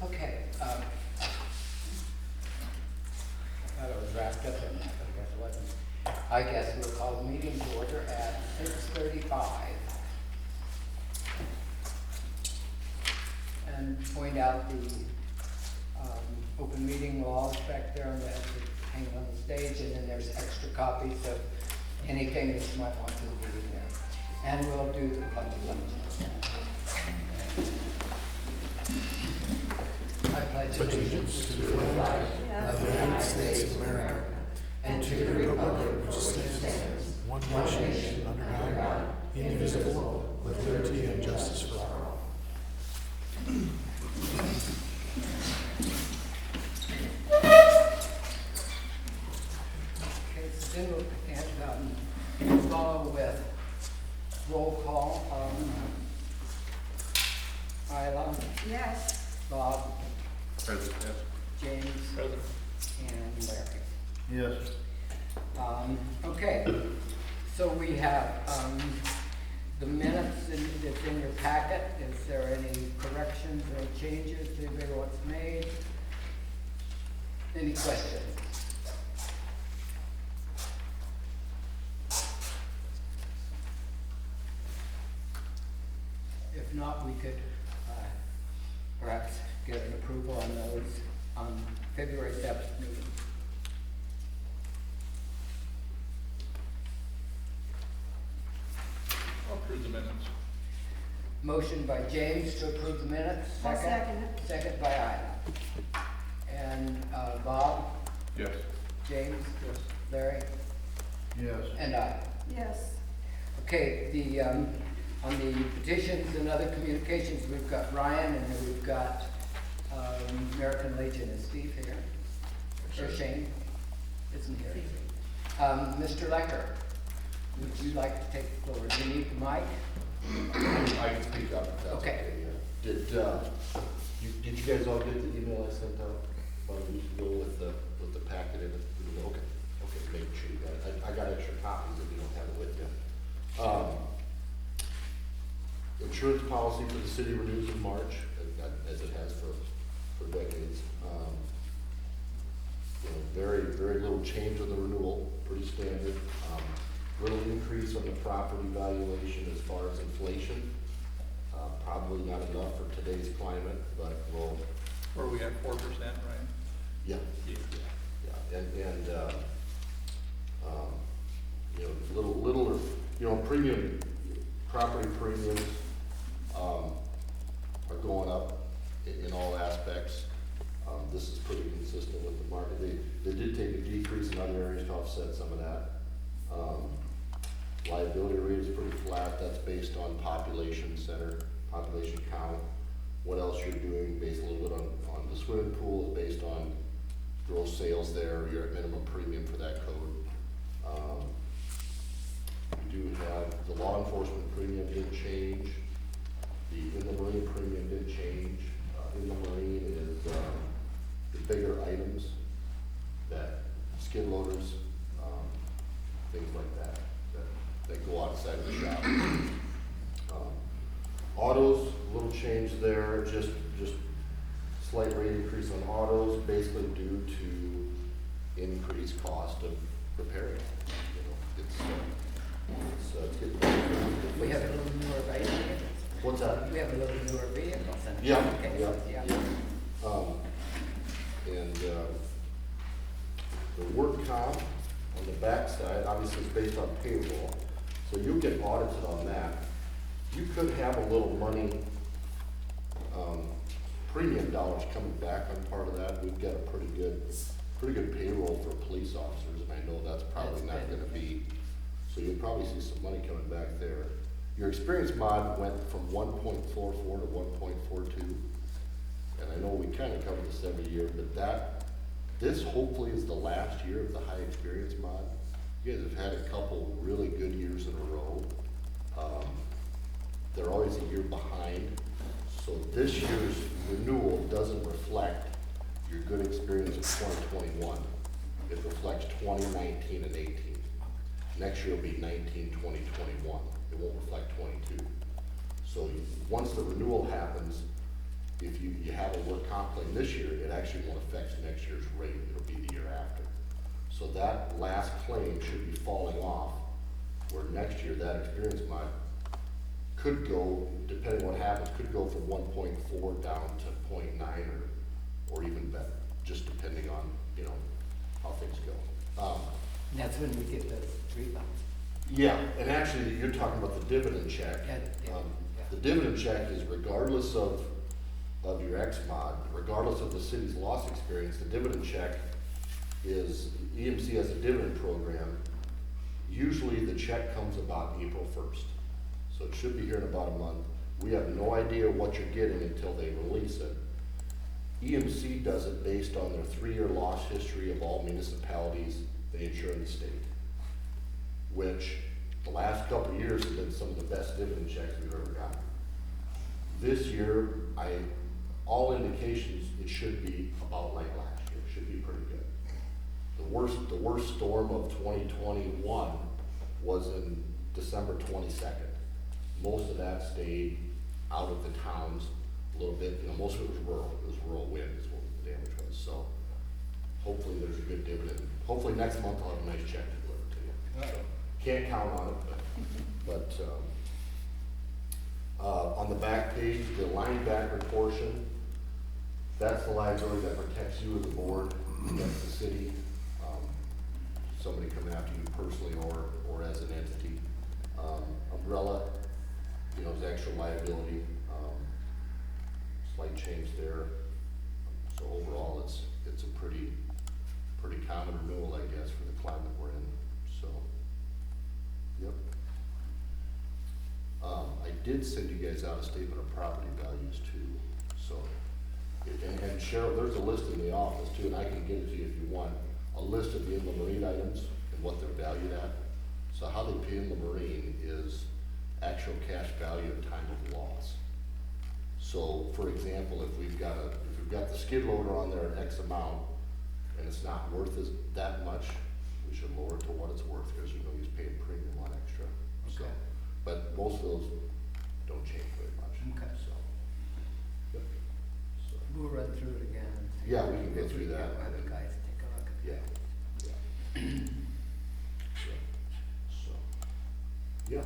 Okay, I thought it was wrapped up in that, but I guess it wasn't. I guess we'll call the meeting to order at 6:35. And point out the open meeting laws back there on the hanging on the stage, and then there's extra copies of anything that you might want to read in there. And we'll do the pledge of allegiance. I pledge allegiance to the flag of the United States of America and to the republic which stands one nation under God, indivisible, with liberty and justice for all. Okay, so then we'll follow with roll call. Isla. Yes. Bob. Present, yes. James. Present. And Larry. Yes. Okay, so we have the minutes that's in your packet. Is there any corrections or changes anybody wants made? Any questions? If not, we could perhaps get an approval on those on February 7th meeting. I'll approve the minutes. Motion by James to approve the minutes. I'll second it. Second by Ida. And Bob, Yes. James, Yes. Larry, Yes. and I. Yes. Okay, on the petitions and other communications, we've got Ryan, and then we've got American Legion. Is Steve here? Or Shane? Isn't here. Mr. Lecker, would you like to take the floor? Do you need the mic? I can speak up if that's Okay. yeah. Did you guys all get the email I sent out about a week ago with the packet in it? Okay, making sure you got it. I got extra copies if you don't have it with you. Insurance policy for the city renews in March, as it has for decades. Very little change on the renewal, pretty standard. Little increase on the property valuation as far as inflation. Probably not enough for today's climate, but we'll. Or we have 4%, right? Yeah. And little, premium, property premiums, are going up in all aspects. This is pretty consistent with the market. They did take a decrease in other areas to offset some of that. Liability rate is pretty flat. That's based on population count. What else you're doing, based a little bit on the swimming pool, is based on gross sales there. You're at minimum premium for that code. You do have the law enforcement premium did change. The in the marine premium did change. In the marine is the bigger items, that skid loaders, things like that go outside the shop. Autos, a little change there, just slight rate increase on autos, basically due to increased cost of repairing. It's getting better. We have a little newer vehicles. What's that? We have a little newer vehicles. Yeah, Okay, yeah. And the work comp on the backside, obviously it's based on payroll, so you'll get audited on that. You could have a little money, premium dollars coming back on part of that. We've got a pretty good payroll for police officers, and I know that's probably not gonna be, so you'll probably see some money coming back there. Your experience mod went from 1.44 to 1.42, and I know we kind of cover this every year, but this hopefully is the last year of the high experience mod. You guys have had a couple really good years in a row. They're always a year behind, so this year's renewal doesn't reflect your good experience of 2021. It reflects 2019 and 18. Next year will be 19, 20, 21. It won't reflect 22. So once the renewal happens, if you have a work comp claim this year, it actually won't affect next year's rate, it'll be the year after. So that last claim should be falling off, where next year that experience could go, depending what happens, could go from 1.4 down to 0.9 or even better, just depending on, how things go. And that's when we get those refunds. Yeah, and actually, you're talking about the dividend check. Yeah. The dividend check is regardless of your X-mod, regardless of the city's loss experience, the dividend check is, EMC has a dividend program. Usually the check comes about April 1st. So it should be here in about a month. We have no idea what you're getting until they release it. EMC does it based on their 3-year loss history of all municipalities they insure in the state, which the last couple of years have been some of the best dividend checks we've ever gotten. This year, all indications, it should be about like last year. It should be pretty good. The worst storm of 2021 was in December 22nd. Most of that stayed out of the towns a little bit. Most of it was rural. It was rural wind is what the damage was. So hopefully there's a good dividend. Hopefully next month I'll have a nice check to deliver to you. So, can't count on it, but on the back page, the linebacker portion, that's the liability that protects you as a board against the city. Somebody coming after you personally or as an entity. Umbrella, is extra liability. Slight change there. So overall, it's a pretty common renewal, I guess, for the climate we're in. So, yep. I did send you guys out a statement of property values too. So, and Cheryl, there's a list in the office too, and I can get it to you if you want. A list of the inland marine items and what they're valued at. So how they pay inland marine is actual cash value at time of loss. So for example, if we've got the skid loader on there at X amount and it's not worth that much, we should lower it to what it's worth because he's paying premium on extra. So, Okay. but most of those don't change very much. Okay. So, yep. So, We'll run through it again. yeah, we can go through that. Have the guys take a look at it. Yeah. So, yeah.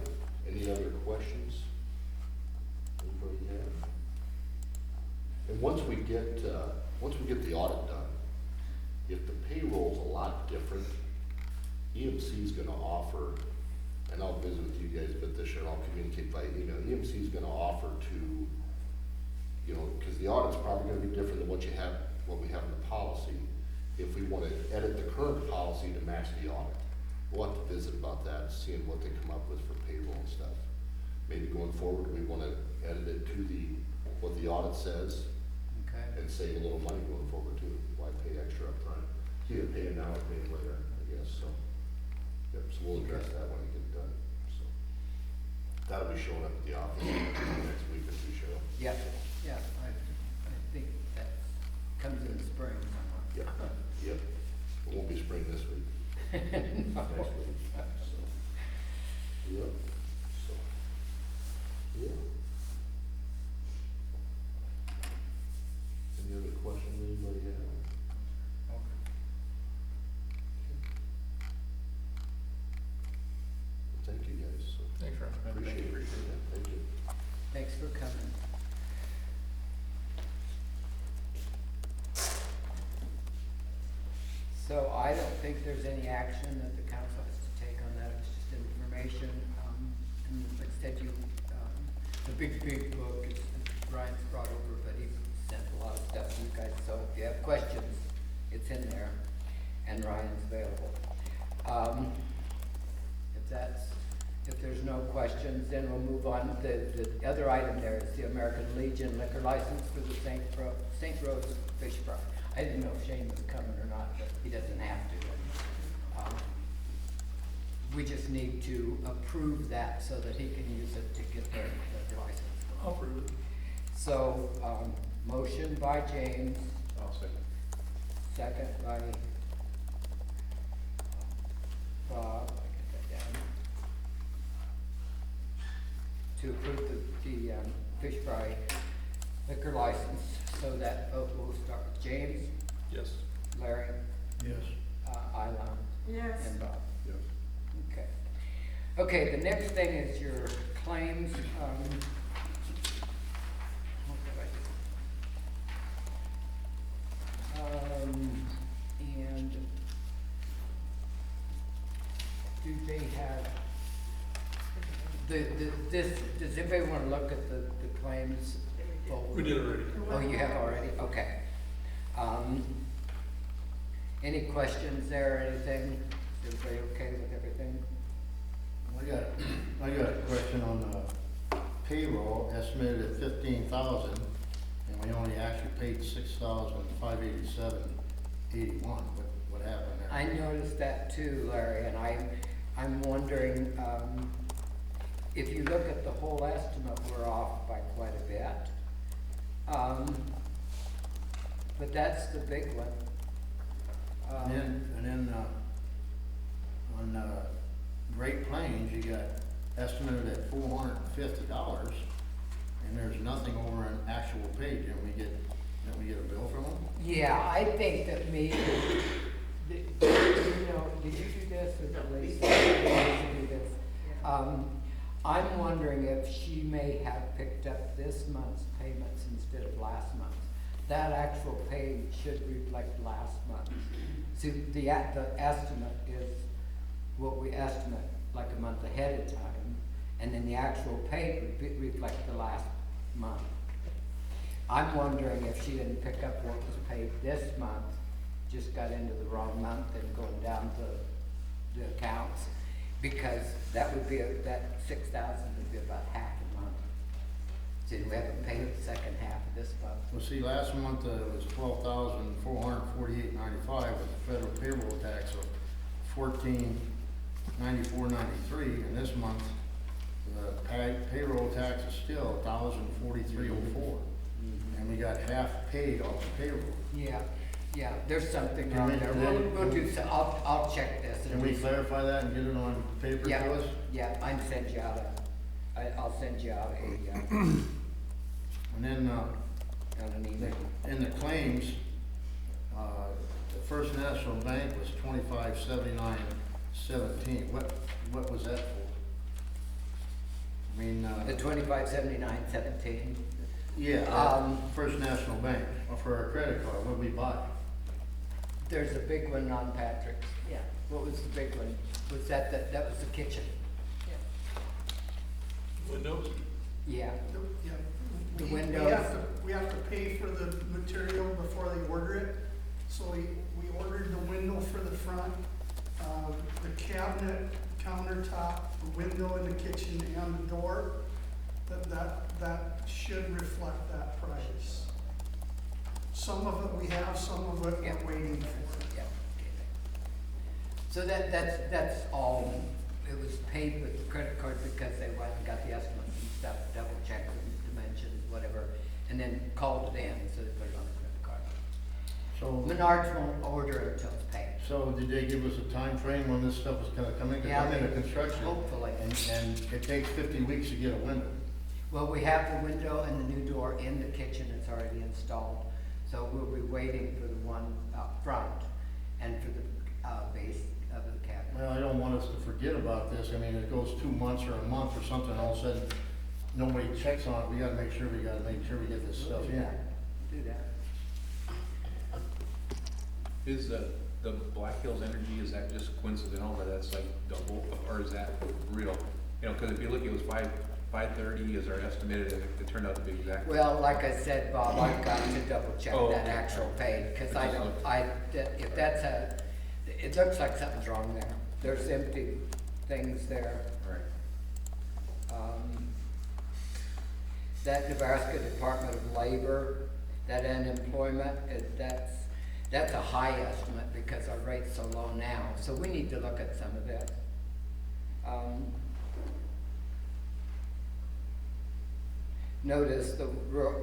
Any other questions? Anybody have? And once we get the audit done, if the payroll's a lot different, EMC's gonna offer, and I'll visit with you guys about this, and I'll communicate by email. EMC's gonna offer to, because the audit's probably gonna be different than what we have in the policy. If we wanna edit the current policy to match the audit, we'll have to visit about that, seeing what they come up with for payroll and stuff. Maybe going forward, we wanna edit it to what the audit says, Okay. and save a little money going forward too. Why pay extra upfront? Either pay it now or pay it later, I guess, so. Yep, so we'll address that when it gets done, so. That'll be showing up at the office next week or two, Cheryl. Yeah, I think that comes in the spring somewhere. Yep, it won't be spring this week. No. Next week, so. Yep, so. Yeah. Any other questions anybody have? Thank you guys, so. Thanks, Ron. Appreciate it. Thank you. Thanks for coming. So I don't think there's any action that the council has to take on that, it's just information. And like I said, the big book is Brian's brought over, but he sent a lot of stuff to you guys, so if you have questions, it's in there, and Ryan's available. If there's no questions, then we'll move on. The other item there is the American Legion liquor license for the St. Rose Fish Fry. I didn't know if Shane was coming or not, but he doesn't have to. We just need to approve that so that he can use it to get their license. I'll approve it. So, motion by James, I'll second. second by Bob, I get that down. To approve the fish fry liquor license, so that vote will start with James, Yes. Larry, Yes. Isla, Yes. and Bob. Yes. Okay. Okay, the next thing is your claims, what did I do? And do they have, does anybody wanna look at the claims folder? We did already. Oh, you have already, okay. Any questions there or anything? Is everybody okay with everything? I got a question on the payroll, estimated at 15,000, and we only actually paid 6,587.81. What happened there? I noticed that too, Larry, and I'm wondering, if you look at the whole estimate, we're off by quite a bit. But that's the big one. And then on Great Plains, you got estimated at $450, and there's nothing over an actual pay. Didn't we get a bill from them? Yeah, I think that maybe, did you do this or did Lisa do this? I'm wondering if she may have picked up this month's payments instead of last month's. That actual pay should reflect last month. See, the estimate is what we estimate like a month ahead of time, and then the actual pay would reflect the last month. I'm wondering if she didn't pick up what was paid this month, just got into the wrong month and going down the accounts, because that would be, that 6,000 would be about half a month. See, we haven't paid the second half of this month. Well, see, last month it was $12,448.95 with a federal payroll tax of $1494.93, and this month the payroll tax is still $1,043.04, and we got half paid off the payroll. Yeah, there's something Can wrong we- there. We'll do so, I'll check this. Can we clarify that and get it on paper Yeah, to us? yeah, I'll send you out I'll send you out And then, on an email. in the claims, the First National Bank was $25.79.17. What was that for? I mean, The 2579.17. yeah, First National Bank, for our credit card, what did we buy? There's a big one on Patrick's. Yeah. What was the big one? Was that was the kitchen? Windows? Yeah. Yeah. The We windows. we have to pay for the material before they order it. So we ordered the window for the front, the cabinet, countertop, the window in the kitchen and the door. That should reflect that price. Some of it we have, some of it Yeah. we're waiting for. Yeah. So that's all. It was paid with the credit card because they went and got the estimates and stuff, double checked the dimensions, whatever, and then called it in, so they put it on the credit card. So, Menards won't order it until it's paid. so did they give us a time frame when this stuff was gonna come in? 'Cause Yeah, I'm into construction. hopefully. And it takes 50 weeks to get a window. Well, we have the window and the new door in the kitchen, it's already installed, so we'll be waiting for the one up front and for the base of the cabinet. Well, I don't want us to forget about this. I mean, it goes 2 months or a month or something, all of a sudden, nobody checks on it. We gotta make sure we get this stuff We'll do in. that. Do that. Is the Black Hills Energy, is that just coincidental that that's like double, or is that real? You know, cause if you look, it was 530 is our estimated, and it turned out to be exactly. Well, like I said, Bob, I've got to double check Oh, that okay. actual pay, cause But I just don't, look. if that's it looks like something's wrong there. There's empty things there. Right. That Nebraska Department of Labor, that unemployment, that's a high estimate because our rate's so low now, so we need to look at some of that. Notice of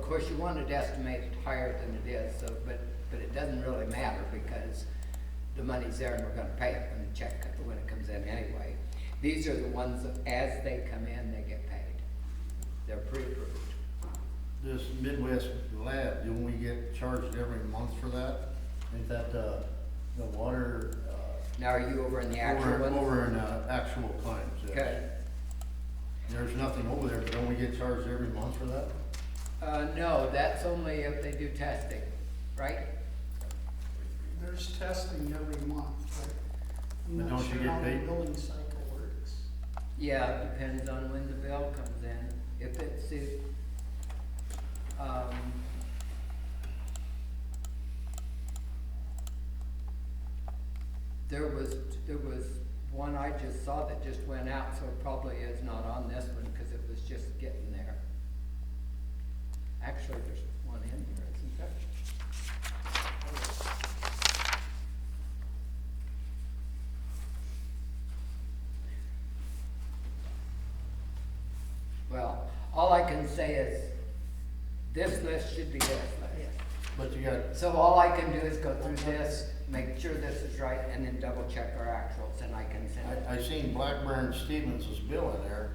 course, you wanted to estimate it higher than it is, so, but it doesn't really matter because the money's there and we're gonna pay it when it comes in anyway. These are the ones that as they come in, they get paid. They're pre-approved. this Midwest lab, don't we get charged every month for that? Ain't that, the water, Now, are you over in the actual one? over in, actual claims, yes. Okay. There's nothing over there, but don't we get charged every month for that? No, that's only if they do testing, right? There's testing every month, but I'm But not don't you sure get how the paid? billing cycle works. Yeah, it depends on when the bill comes in. If it's, there was one I just saw that just went out, so it probably is not on this one, because it was just getting there. Actually, there's one in here, isn't there? Well, all I can say is, this list should be this list. But you got, So all I can do is go through this, make sure this is right, and then double check our actuals, and I can send it. I seen Blackburn Stevens' bill in there,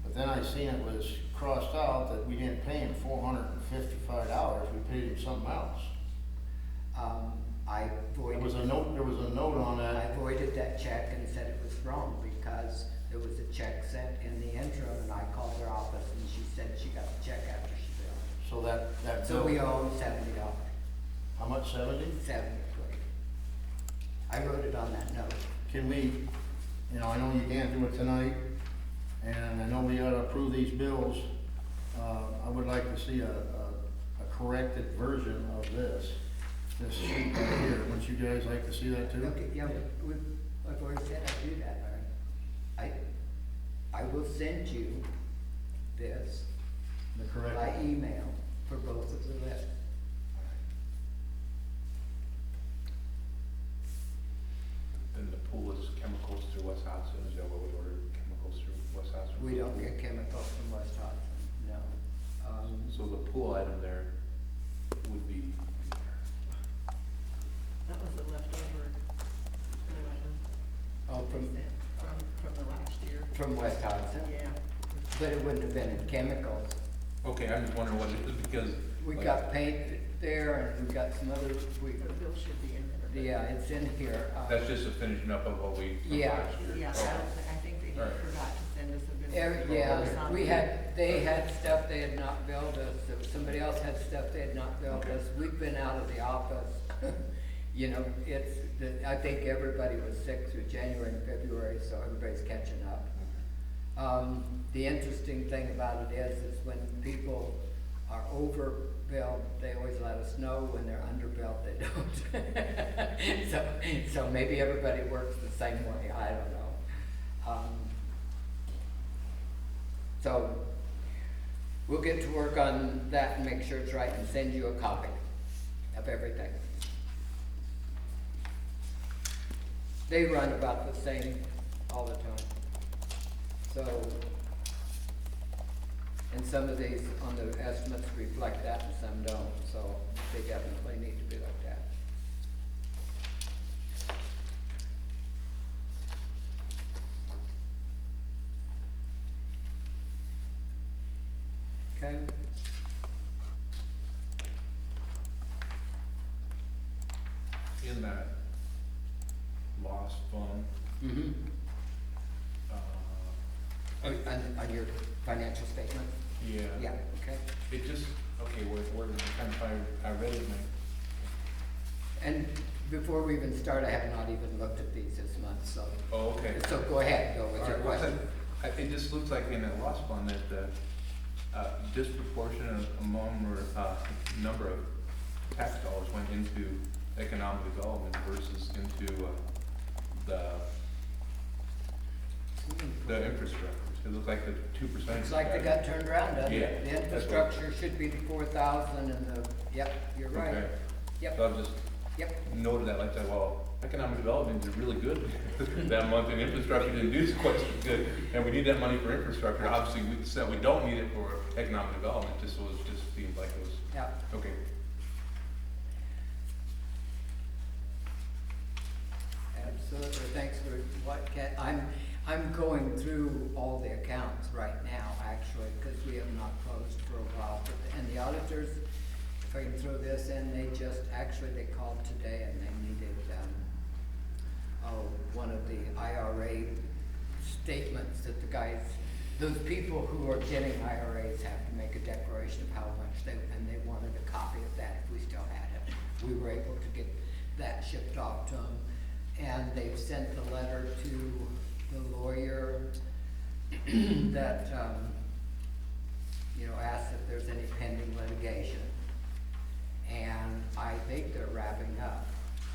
but then I seen it was crossed out that we didn't pay him $455, we paid him something else. I There was voided, a note on I that. voided that check and said it was wrong, because there was a check sent in the interim, and I called her office, and she said she got the check after she billed. So that So bill, we owe $70, how much, 70? 70, please. I wrote it on that note. Can we, you know, I know you can't do it tonight, and I know we gotta approve these bills. I would like to see a corrected version of this sheet right here. Wouldn't you guys like to see that too? Okay, yeah, I've already said I'd do that, Larry. I will send you this The by correct, email for both of the lists. And the pool is chemicals through West Hudson, is that what we ordered, chemicals through West Hudson? We don't get chemicals from West Hudson, no. So the pool item there would be, That was the leftover, Oh, from the last year. from West Hudson? Yeah. But it wouldn't have been in chemicals. okay, I'm just wondering what it is, because. We like, got paint there, and we got some other, The bill should be in there. yeah, it's in here. That's just a finishing up of what we. from Yeah. last year. Yeah, Okay. I think they Alright. forgot to send us a bill. Yeah, Or something. they had stuff they had not billed us, so somebody else had stuff they had not billed Okay. us. We've been out of the office. You know, I think everybody was sick through January and February, so everybody's catching up. The interesting thing about it is when people are overbilled, they always let us know. When they're underbilled, they don't. So maybe everybody works the same way, I don't know. So we'll get to work on that and make sure it's right and send you a copy of everything. They run about the same all the time. So, and some of these on the estimates reflect that and some don't, so they definitely need to be looked at. Okay? In that lost fund, Mm-hmm. uh, On your financial statement? yeah. Yeah, okay. It just, okay, where did I kind of find, I read it and And before we even start, I have not even looked at these this month, so. oh, okay. So go ahead, go with your Alright, well, question. It just looks like in that lost fund that the disproportionate number of tax dollars went into economic development versus into the infrastructure. It looks like the 2%. Looks like they got turned around, doesn't Yeah, it? The that's what- infrastructure should be the 4,000 and the, yep, you're right. Okay. Yep, So I've just yep. noted that like that, well, economic development is really good that month, and infrastructure didn't do quite so good. And we need that money for infrastructure. Obviously, we said we don't need it for economic development, just seemed like it was, Yeah. okay. Absolutely, thanks for what, Kat, I'm going through all the accounts right now, actually, because we have not closed for a while. And the auditors, if I can throw this in, they called today and they needed, one of the IRA statements that the guys, those people who are getting IRAs have to make a declaration of how much and they wanted a copy of that if we still had it. We were able to get that shipped off to them. And they've sent the letter to the lawyer that, asks if there's any pending litigation. And I think they're wrapping up.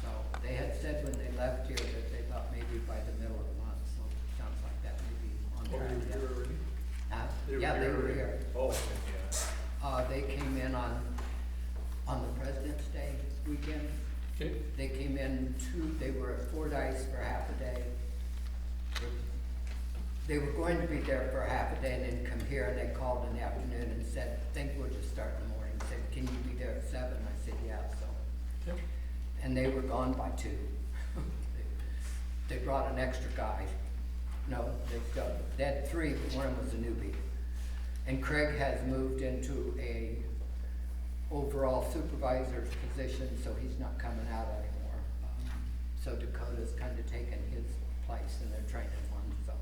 So they had said when they left here that they thought maybe by the middle of the month, so it sounds like that may be on Oh, track. you were here already? Yeah, they were here. Oh, okay, yeah. They came in on the President's Day weekend. Okay. They came in they were at Fordyce for half a day. They were going to be there for half a day and then come here, and they called in the afternoon and said, think we'll just start in the morning. Said, can you be there at 7? I said, yeah, so. Okay. And they were gone by 2. They brought an extra guy. No, they had 3, but one of them was a newbie. And Craig has moved into a overall supervisor's position, so he's not coming out anymore. So Dakota's kind of taken his place and they're training one, so.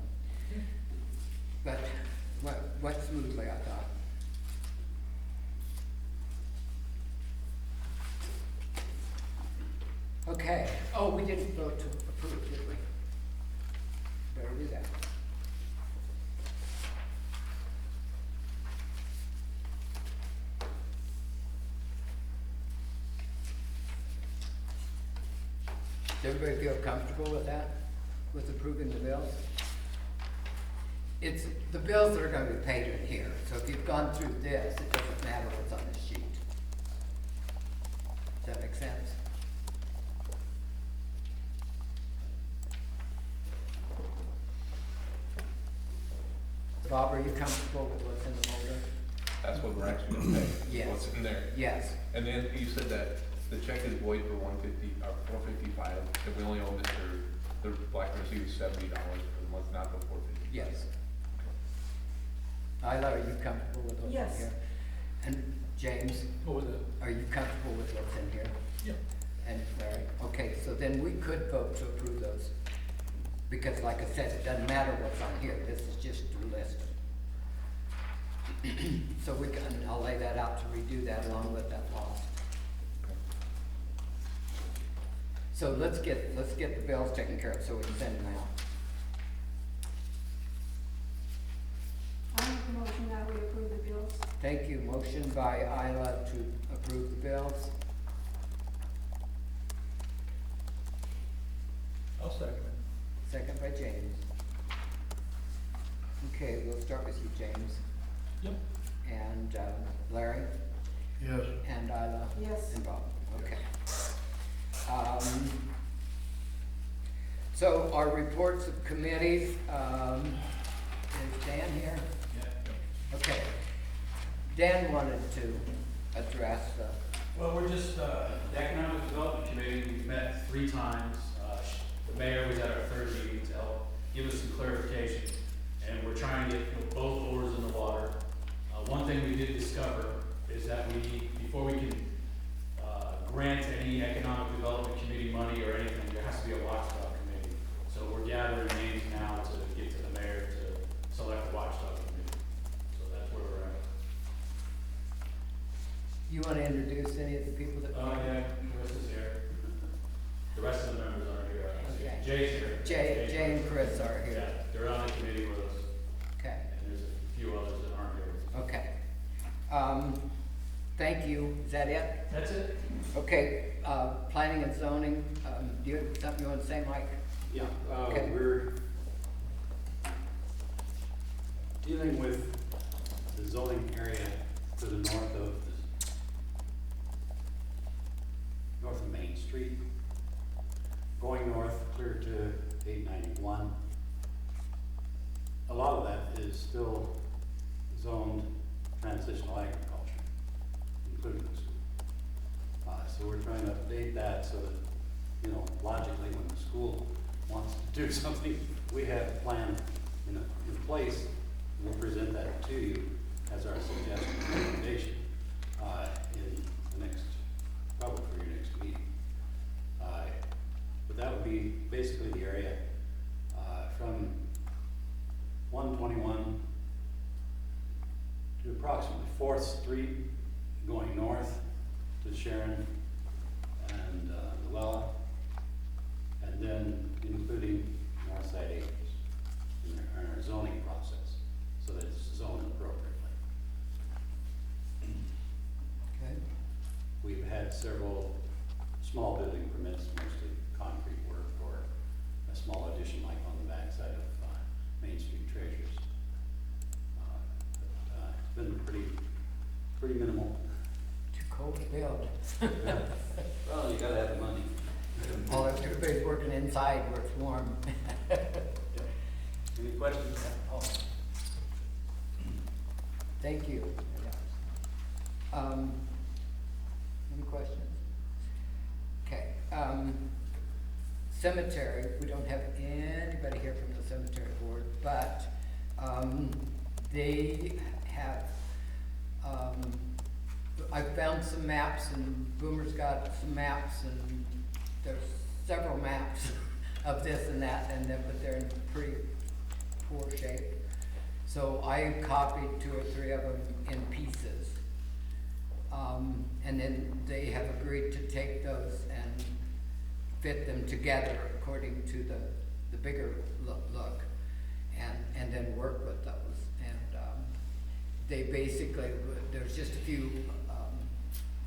But went smoothly, I thought. Okay, we didn't vote to approve, did we? Better do that. Does everybody feel comfortable with that, with approving the bills? It's the bills that are gonna be paid in here, so if you've gone through this, it doesn't matter what's on this sheet. Does that make sense? Bob, are you comfortable with what's in the folder? That's what we're actually gonna pay. Yes. What's in there. Yes. And then you said that the check is void for 150, or 455, and we only owe the Black receiver $70 for the month, not the 450. Yes. Isla, are you comfortable with what's Yes. in here? And James, What was it? are you comfortable with what's in here? Yeah. And Larry? Okay, so then we could vote to approve those. Because like I said, it doesn't matter what's on here, this is just the list. So I'll lay that out to redo that along with that loss. So let's get the bills taken care of so we can send them out. I make a motion that we approve the bills. Thank you. Motion by Isla to approve the bills. I'll second it. Second by James. Okay, we'll start with you, James. Yep. And Larry? Yes. And Isla? Yes. And Bob, okay. So our reports of committees, is Dan here? Yeah. Okay. Dan wanted to address Well, we're just, the Economic Development Committee, we've met 3 times. The mayor was at our 3rd meeting to help give us some clarification, and we're trying to get both oars in the water. One thing we did discover is that before we can grant any Economic Development Committee money or anything, there has to be a watchdog committee. So we're gathering names now to get to the mayor to select the watchdog committee. So that's where we're at. You want to introduce any of the people that? Yeah, Chris is here. The rest of the members aren't here. Okay. Jay's here. Jay and Chris are Yeah, here. they're on the committee with us, Okay, and there's a few others that aren't here. okay. Thank you. Is that it? That's it. Okay, planning and zoning, do you have something you want to say, Mike? Yeah, Okay. we're dealing with the zoning area to the north of Main Street, going north clear to 891. A lot of that is still zoned transitional agriculture, including the school. So we're trying to update that so that, logically, when the school wants to do something we have a plan in place. We'll present that to you as our suggestion and recommendation, in the next, probably for your next meeting. But that would be basically the area, from 121 to approximately 4th Street, going north to Sharon and Luella, and then including Northside Acres in our zoning process, so that it's zoned appropriately. Okay. We've had several small building permits, mostly concrete work, or a small addition like on the backside of Main Street Treasures. It's been pretty minimal. Too cold to build. Well, you gotta have the money. Well, if everybody's working inside where it's warm. Any questions? Oh. Thank you. Any questions? Okay, cemetery, we don't have anybody here from the cemetery board, but, they have, I found some maps, and Boomer's got some maps, and there's several maps of this and that, but they're in pretty poor shape. So I copied 2 or 3 of them in pieces. And then they have agreed to take those and fit them together according to the bigger look, and then work with those. And they basically, there's just a few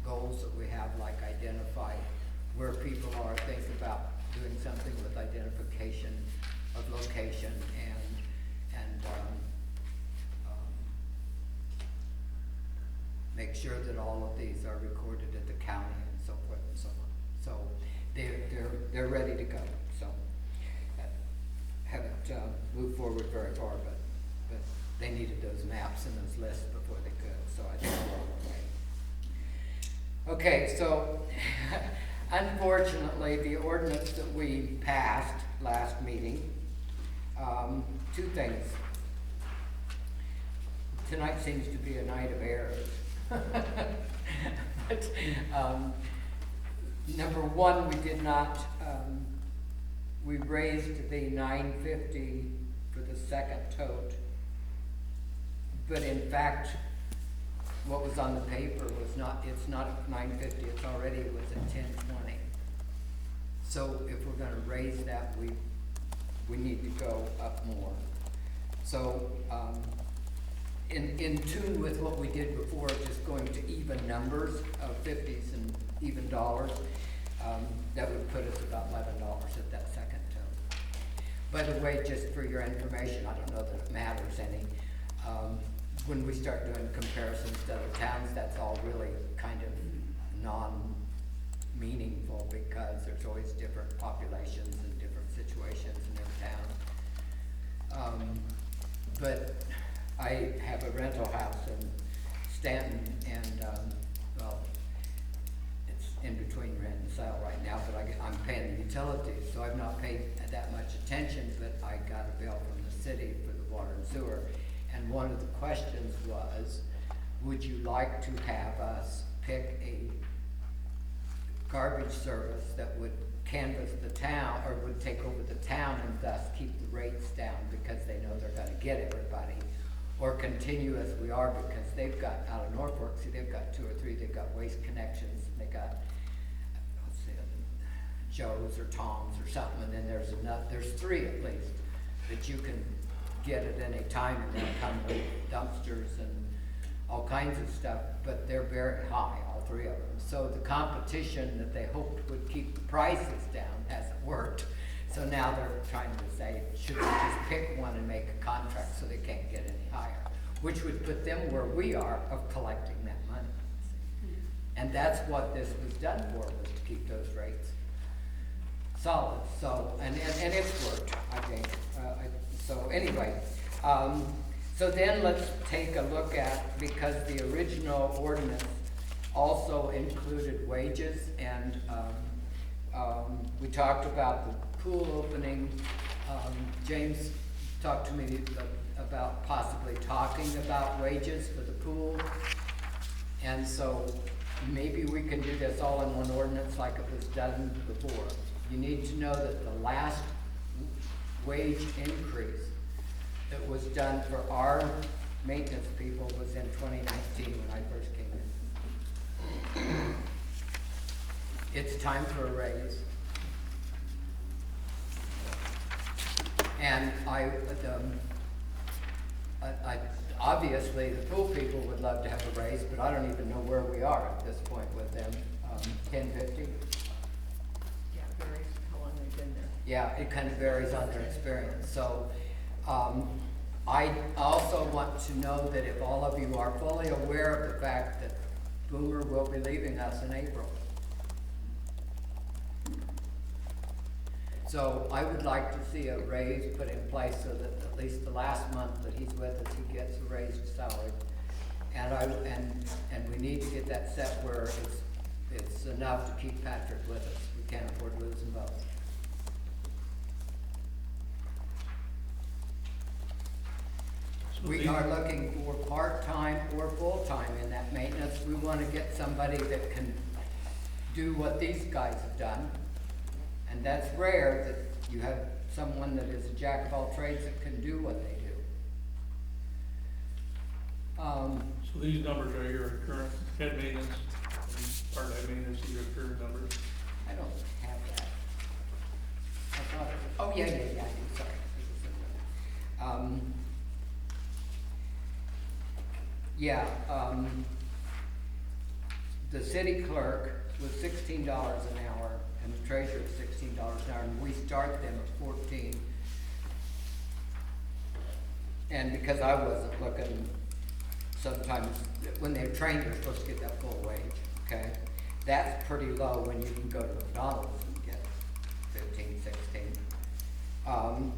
goals that we have, like identify where people are, think about doing something with identification of location, and make sure that all of these are recorded at the county and so forth and so on. So they're ready to go. So haven't moved forward very far, but they needed those maps and those lists before they could. So I think we're all okay. Okay, so unfortunately, the ordinance that we passed last meeting, 2 things. Tonight seems to be a night of errors. But, number 1, we did not, we raised the $9.50 for the second tote. But in fact, what was on the paper was not, it's not $9.50, it's already, it was at $10.20. So if we're gonna raise that, we need to go up more. So, in tune with what we did before, just going to even numbers of 50s and even dollars, that would put us about $11 at that second tote. By the way, just for your information, I don't know that it matters any, when we start doing comparisons to other towns, that's all really kind of non-meaningful, because there's always different populations and different situations in every town. But I have a rental house in Stanton, and, well, it's in between rent and sale right now, but I'm paying the utilities, so I've not paid that much attention, but I got a bill from the city for the water and sewer. And one of the questions was, would you like to have us pick a garbage service that would canvass the town, or would take over the town and thus keep the rates down because they know they're gonna get everybody? Or continue as we are, because they've got, out of Norfolk, see, they've got 2 or 3, they've got Waste Connections, they got, let's see, Joe's or Tom's or something, and then there's 3 at least that you can get at any time, and they'll come with dumpsters and all kinds of stuff, but they're very high, all 3 of them. So the competition that they hoped would keep the prices down hasn't worked. So now they're trying to say, should we just pick one and make a contract so they can't get any higher? Which would put them where we are of collecting that money. And that's what this was done for, was to keep those rates solid. So, and it's worked, I think. So anyway, so then let's take a look at, because the original ordinance also included wages, and We talked about the pool opening. James talked to me about possibly talking about wages for the pool. And so maybe we can do this all in one ordinance like it was done before. You need to know that the last wage increase that was done for our maintenance people was in 2019 when I first came in. It's time for a raise. And I obviously the pool people would love to have a raise, but I don't even know where we are at this point with them. 1050? Yeah, it varies how long they've been there. Yeah, it kind of varies on their experience. So I also want to know that if all of you are fully aware of the fact that Boomer will be leaving us in April. So I would like to see a raise put in place so that at least the last month that he's with us, he gets a raised salary. And we need to get that set where it's enough to keep Patrick with us. We can't afford to lose them both. We are looking for part-time or full-time in that maintenance. We want to get somebody that can do what these guys have done. And that's rare that you have someone that is a jack of all trades that can do what they do. So these numbers are your current head maintenance and part-time maintenance, are your current numbers? I don't have that. I thought it was, oh, yeah, I do, sorry. The city clerk was $16 an hour, and the treasurer is $16 an hour, and we start them at 14. And because I wasn't looking, sometimes when they're trained, they're supposed to get that full wage, okay? That's pretty low when you can go to McDonald's and get 15, 16.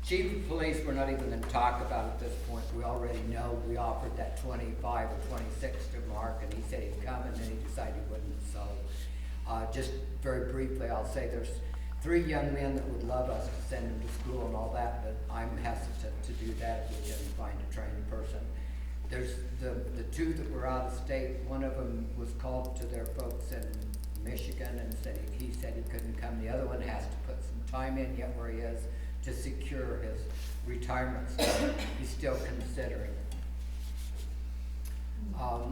Chief of police, we're not even gonna talk about at this point. We already know we offered that 25 or 26 to Mark, and he said he'd come, and then he decided he wouldn't. So, just very briefly, I'll say there's 3 young men that would love us to send them to school and all that, but I'm hesitant to do that if we can find a trained person. There's the 2 that were out of state. One of them was called to their folks in Michigan and said he said he couldn't come. The other one has to put some time in yet where he is to secure his retirement stuff. He's still considering.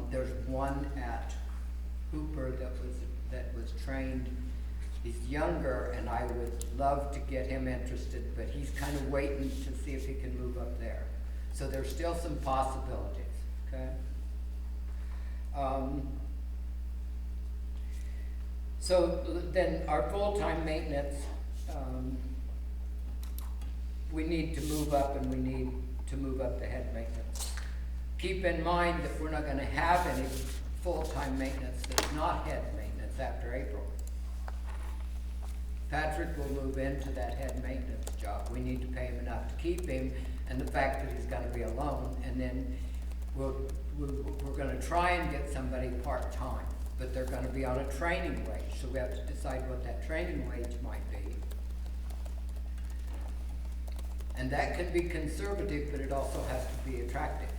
There's one at Hooper that was trained. He's younger, and I would love to get him interested, but he's kind of waiting to see if he can move up there. So there's still some possibilities, okay? So then our full-time maintenance, we need to move up, and we need to move up the head maintenance. Keep in mind that we're not gonna have any full-time maintenance that's not head maintenance after April. Patrick will move into that head maintenance job. We need to pay him enough to keep him, and the fact that he's gonna be alone, and then we're gonna try and get somebody part-time, but they're gonna be on a training wage, so we have to decide what that training wage might be. And that could be conservative, but it also has to be attractive.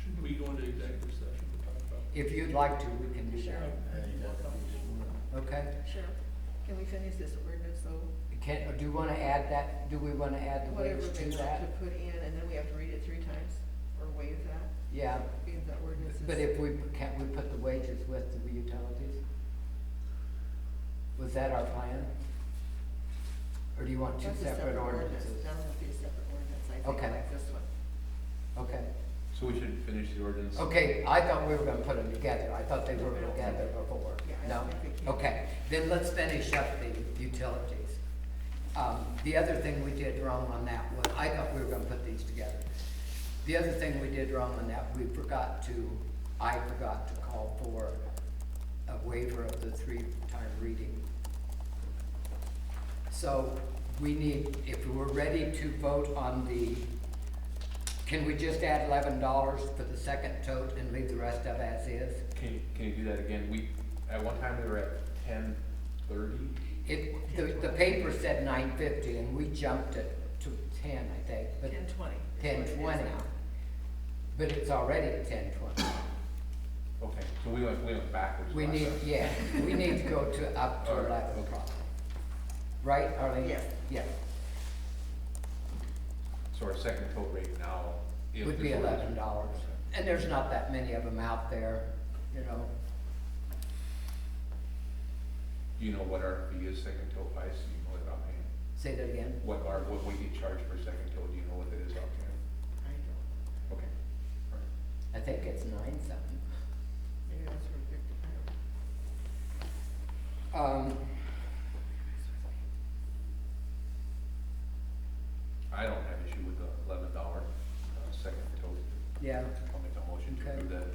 Should we go into executive session to talk about? If you'd like to, we can do Sure. that. Okay? Sure. Can we finish this ordinance though? Do you wanna add that, do we wanna add the Whatever wage they to want that? to put in, and then we have to read it 3 times, or waive that, Yeah, because that ordinance is. but if can't we put the wages with the utilities? Was that our plan? Or do you want 2 That's a separate ordinance. ordinances? That would be a separate ordinance, I think, Okay. like this one. Okay. So we should finish the ordinance. Okay, I thought we were gonna put them together. I thought they were together before. Yeah, I No? don't think we can. Okay, then let's finish up the utilities. The other thing we did wrong on that was, I thought we were gonna put these together. The other thing we did wrong on that, I forgot to call for a waiver of the 3-time reading. So we need, if we're ready to vote on the Can we just add $11 for the second tote and leave the rest of as is? Can you do that again? At one time we were at 10:30. The paper said 9.50 and we jumped it to 10, I think, but 10:20. 10:20. But it's already at 10:20. Okay, so we went backwards. We last need, time. yeah, we need to go to up to All right, 11 okay. o'clock. Right, Arlene? Yes. Yeah, So our second tote rate now. if would be this ordinance- $11. And there's not that many of them out there, you know. Do you know what our fee is second tote wise? Do you know it offhand? Say that again. What we get charged per second tote, do you know what it is offhand? I don't, Okay. All right. I think it's 9 something. maybe that's for 50 I don't have issue with the $11 second tote. Yeah. I'll make a motion to Okay. approve that.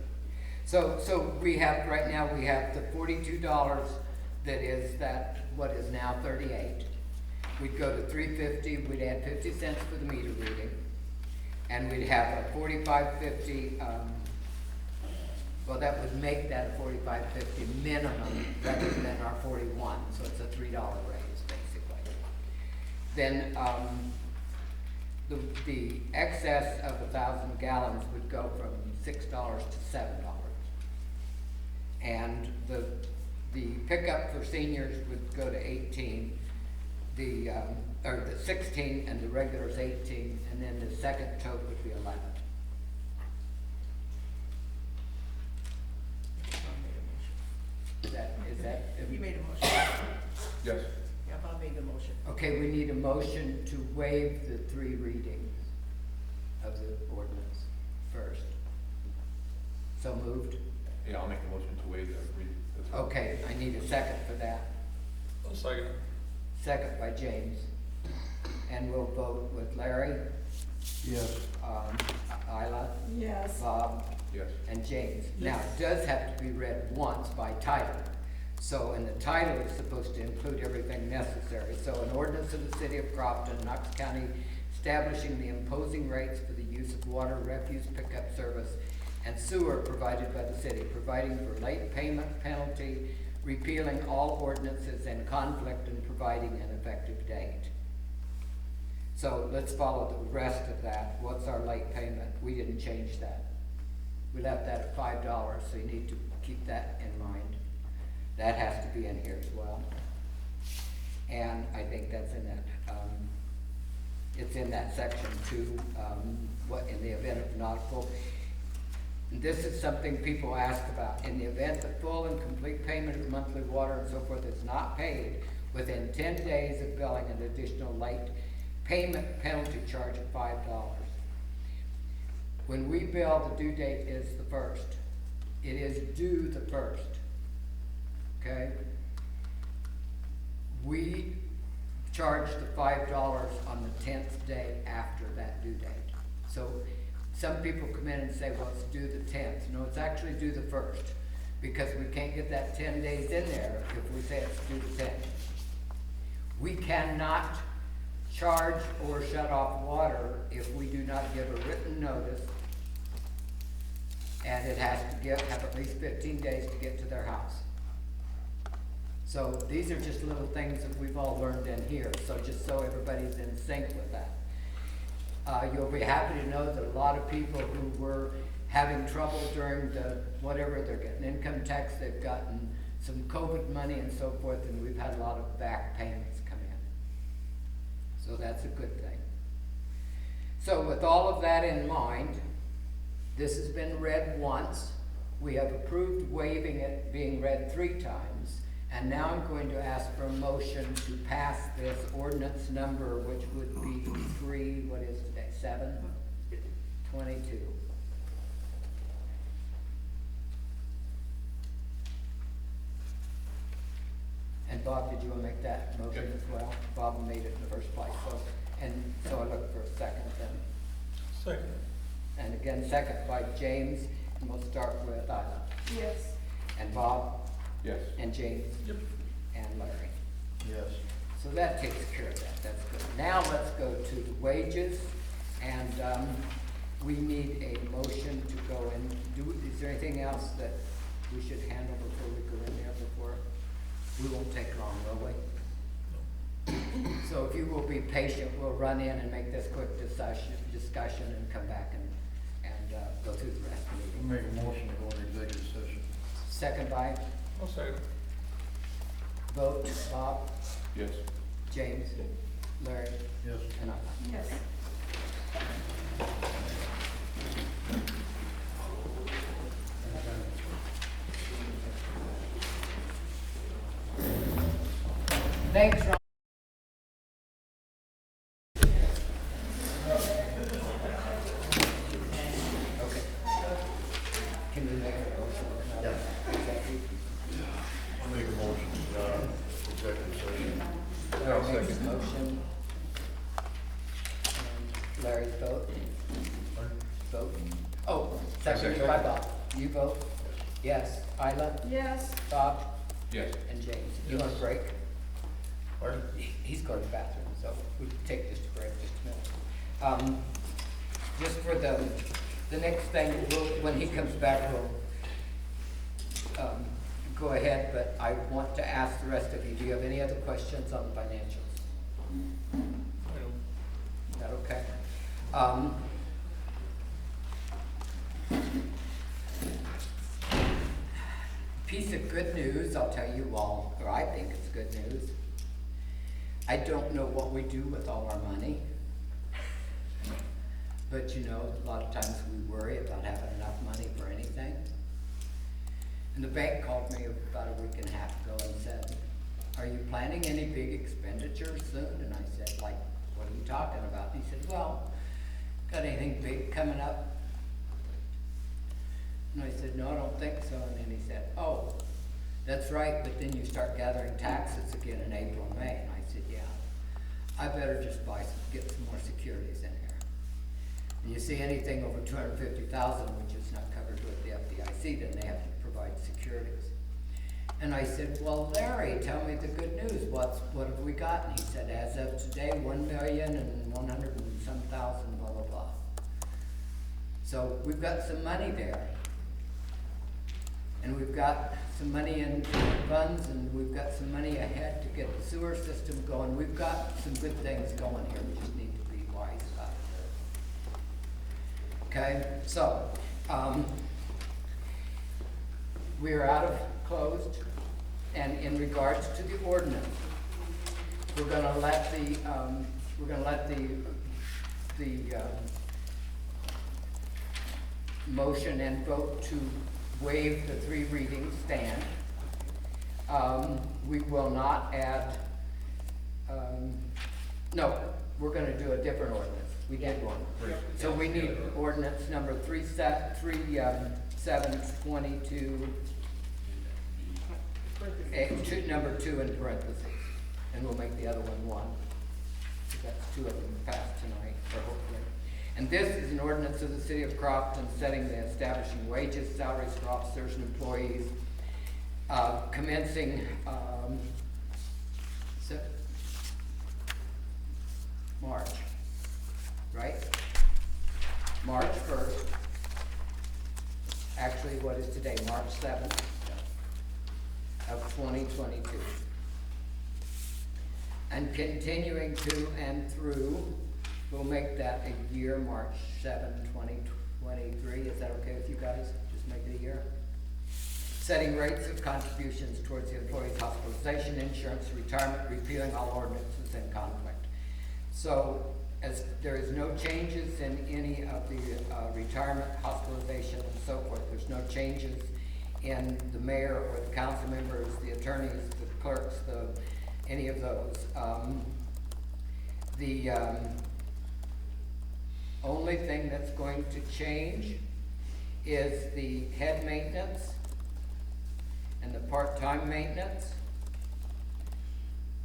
So we have, right now, we have the $42 that is that, what is now 38. We'd go to 350, we'd add 50 cents for the meter reading. And we'd have a 45.50, well, that would make that a 45.50 minimum rather than our 41, so it's a $3 raise, basically. Then, the excess of 1,000 gallons would go from $6 to $7. And the pickup for seniors would go to 18, or the 16, and the regular's 18, and then the second tote would be 11. Is that? You made a motion. Yes. Yeah, Bob made the motion. Okay, we need a motion to waive the 3 readings of the ordinance first. So moved? Yeah, I'll make a motion to waive the reading. Okay, I need a second for that. I'll second. Second by James. And we'll vote with Larry, Yes. Isla, Yes. Bob, Yes. and James. Now, it does have to be read once by title. So, and the title is supposed to include everything necessary. So, an ordinance of the city of Crofton, Knox County, establishing the imposing rates for the use of water, refuse pickup service, and sewer provided by the city, providing for late payment penalty, repealing all ordinances in conflict, and providing an effective date. So let's follow the rest of that. What's our late payment? We didn't change that. We left that at $5, so you need to keep that in mind. That has to be in here as well. And I think that's in that, it's in that section too, what, in the event of nautical. This is something people ask about. In the event that full and complete payment of monthly water and so forth is not paid within 10 days of billing, an additional late payment penalty charge of $5. When we bill, the due date is the 1st. It is due the 1st. Okay? We charge the $5 on the 10th day after that due date. So some people come in and say, well, it's due the 10th. No, it's actually due the 1st, because we can't get that 10 days in there if we say it's due the 10th. We cannot charge or shut off water if we do not give a written notice, and it has to have at least 15 days to get to their house. So these are just little things that we've all learned in here, so just so everybody's in sync with that. You'll be happy to know that a lot of people who were having trouble during the, whatever, they're getting income tax, they've gotten some COVID money and so forth, and we've had a lot of back payments come in. So that's a good thing. So with all of that in mind, this has been read once. We have approved waiving it being read 3 times. And now I'm going to ask for a motion to pass this ordinance number, which would be 3, what is today, 7/22. And Bob, did you want to make that motion Yep. as well? Bob made it in the first place, so, and so I look for a second then. Second. And again, second by James, and we'll start with Isla. Yes. And Bob, Yes. and James, Yep. and Larry. Yes. So that takes care of that, that's good. Now let's go to the wages, and we need a motion to go in. Is there anything else that we should handle before we go in there before? We won't take long, will we? So if you will be patient, we'll run in and make this quick discussion and come back and go through the rest of the We'll meeting. make a motion to go into executive session. Second by I'll second. vote, Bob, Yes. James, Larry, Yes. and I. Yes. Thanks, Ron. Okay. Can we make a motion? Yeah. Executive? I'll make a motion, executive session. Larry makes a motion. And Larry's vote. Vote. Oh, second by Bob. You vote? Yes. Isla? Yes. Bob? Yes. And James. You want a break? Pardon? He's going to the bathroom, so we can take just a break, just a minute. Just for the next thing, when he comes back, we'll go ahead, but I want to ask the rest of you, do you have any other questions on the financials? I don't. Is that okay? Piece of good news, I'll tell you all, or I think it's good news. I don't know what we do with all our money. But you know, a lot of times we worry about having enough money for anything. And the bank called me about a week and a half ago and said, are you planning any big expenditures soon? And I said, like, what are you talking about? And he said, well, got anything big coming up? And I said, no, I don't think so. And then he said, oh, that's right, but then you start gathering taxes again in April and May. And I said, yeah, I better just get some more securities in here. And you see anything over 250,000, which is not covered with the FDIC, then they have to provide securities. And I said, well, Larry, tell me the good news. What have we got? And he said, as of today, 1,100,000 and some thousand, blah, blah, blah. So we've got some money there. And we've got some money in different funds, and we've got some money ahead to get the sewer system going. We've got some good things going here. We just need to be wise about it. Okay, so we are out of closed, and in regards to the ordinance, we're going to let the motion and vote to waive the 3 readings stand. We will not add, no, we're gonna do a different ordinance. We did one. So we need ordinance number 3722, number 2 in parentheses. And we'll make the other one 1. That's 2 of them passed tonight, or hopefully. And this is an ordinance of the city of Crofton setting the establishing wages, salaries for officers and employees, commencing March, right? March 1st. Actually, what is today? March 7th of 2022. And continuing to and through, we'll make that a year, March 7, 2023. Is that okay with you guys? Just make it a year. Setting rates of contributions towards the employee's hospitalization, insurance, retirement, repealing all ordinances in conflict. So, as there is no changes in any of the retirement, hospitalization, and so forth, there's no changes in the mayor or the council members, the attorneys, the clerks, any of those. The only thing that's going to change is the head maintenance and the part-time maintenance.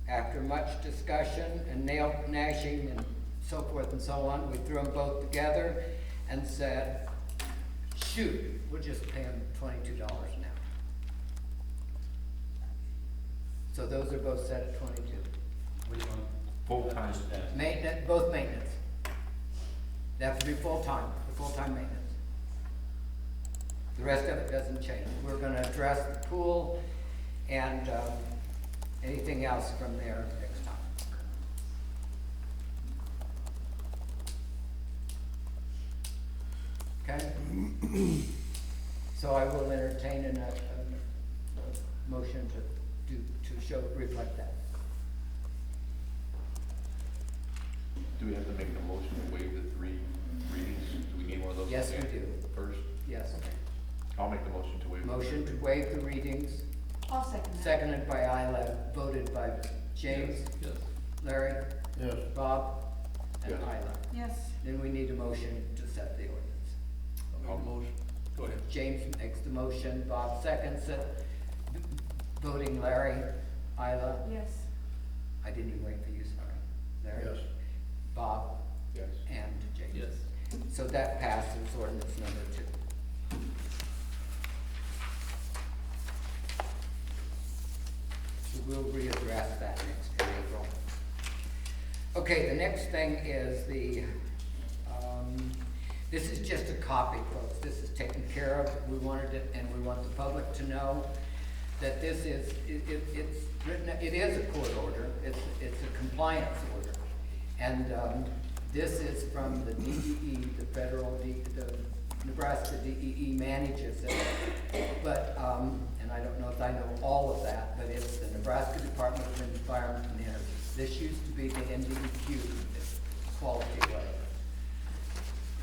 After much discussion and nail gnashing and so forth and so on, we threw them both together and said, shoot, we'll just pay them $22 an hour. So those are both set at 22. Which one? Full time. Maintenance, both maintenance. They have to be full-time. full-time maintenance. The rest of it doesn't change. We're gonna address the pool and, anything else from there next time. Okay? So I will entertain a motion to show, reflect that. Do we have to make a motion to waive the 3 readings? Do we need one of those? Yes, we do. First? Yes. I'll make the motion to waive. Motion to waive the readings, I'll second that. seconded by Isla, voted by James, Yes. Larry, Yes. Bob, and Yes. Isla. Yes. Then we need a motion to set the ordinance. I'll make a motion. Go ahead. James makes the motion, Bob seconds it. Voting Larry, Isla, Yes. I didn't even wait for you, sorry. Larry? Yes. Bob, Yes. and James. Yes. So that passes ordinance number 2. So we'll readdress that next in April. Okay, the next thing is this is just a copy, folks. This is taken care of. We wanted it, and we want the public to know that this is, it's written, it is a court order. It's a compliance order. And this is from the DEE, the the Nebraska DEE manages it. But, and I don't know if I know all of that, but it's the Nebraska Department of Environment and Energy. This used to be the NDEQ, it's quality whatever.